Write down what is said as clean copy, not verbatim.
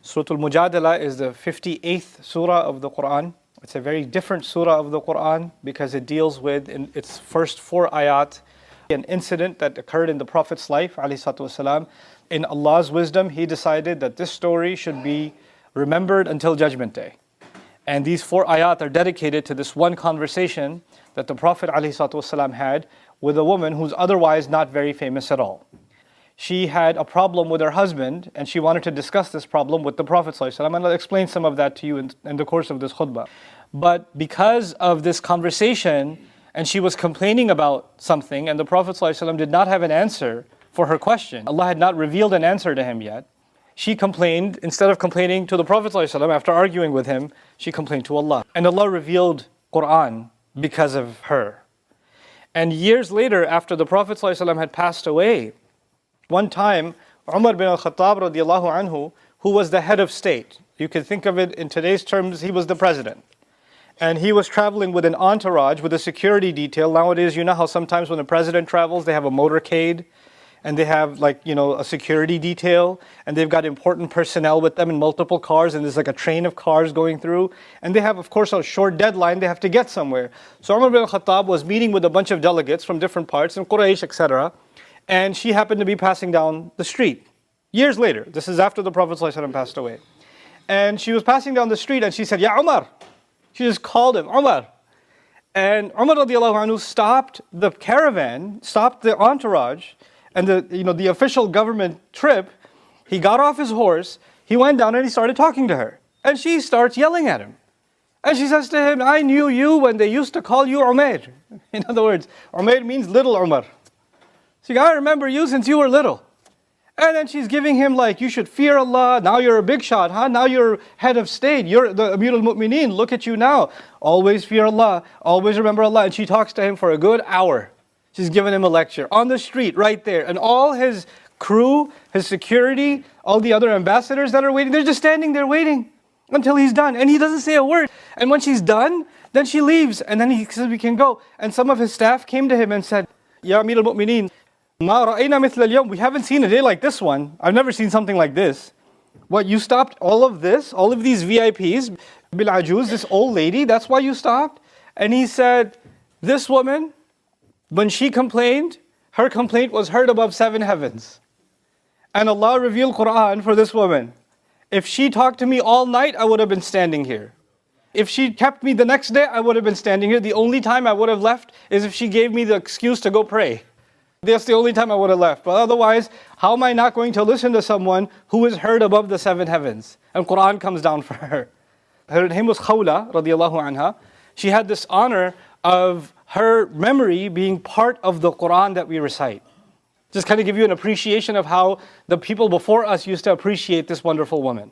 Surah Al-Mujadala is the 58th surah of the Quran. It's a very different surah of the Quran because it deals with, in its first 4 ayat, an incident that occurred in the Prophet's life, ﷺ. In Allah's wisdom, He decided that this story should be remembered until Judgment Day. And these 4 ayat are dedicated to this one conversation that the Prophet ﷺ had with a woman who's otherwise not very famous at all. She had a problem with her husband and she wanted to discuss this problem with the Prophet ﷺ. And I'll explain some of that to you in the course of this khutbah. But because of this conversation, and she was complaining about something, and the Prophet ﷺ did not have an answer for her question, Allah had not revealed an answer to him yet, she complained, instead of complaining to the Prophet ﷺ after arguing with him, she complained to Allah. And Allah revealed Quran because of her. And years later, after the Prophet ﷺ had passed away, one time, Umar bin al-Khattab radiallahu anhu, who was the head of state, you can think of it in today's terms, he was the president. And he was traveling with an entourage, with a security detail. Nowadays, you know how sometimes when the president travels, they have a motorcade, and they have a security detail, and they've got important personnel with them in multiple cars, and there's like a train of cars going through. And they have, of course, a short deadline, they have to get somewhere. So Umar bin al-Khattab was meeting with a bunch of delegates from different parts, in Quraysh, etc., and she happened to be passing down the street. Years later, this is after the Prophet ﷺ passed away. And she was passing down the street and she said, Ya Umar. She just called him, Umar. And Umar radiallahu anhu stopped the caravan, stopped the entourage, and the official government trip. He got off his horse, he went down and he started talking to her. And she starts yelling at him. And she says to him, I knew you when they used to call you Umair. In other words, Umair means little Umar. So I remember you since you were little. And then she's giving him you should fear Allah, now you're a big shot, huh? Now you're head of state, you're the Amir al-Mu'mineen, look at you now. Always fear Allah, always remember Allah. And she talks to him for a good hour. She's giving him a lecture on the street right there. And all his crew, his security, all the other ambassadors that are waiting, they're just standing there waiting until he's done. And he doesn't say a word. And when she's done, then she leaves. And then he says, we can go. And some of his staff came to him and said, Ya Amir al-Mu'mineen, we haven't seen a day like this one. I've never seen something like this. What, you stopped all of this? All of these VIPs, Bil Ajuz, this old lady, that's why you stopped? And he said, this woman, when she complained, her complaint was heard above 7 heavens. And Allah revealed Quran for this woman. If she talked to me all night, I would have been standing here. If she kept me the next day, I would have been standing here. The only time I would have left is if she gave me the excuse to go pray. That's the only time I would have left. But otherwise, how am I not going to listen to someone who is heard above the 7 heavens? And Quran comes down for her. Her name was Khawla, radiallahu anha. She had this honor of her memory being part of the Quran that we recite. Just kind of give you an appreciation of how the people before us used to appreciate this wonderful woman.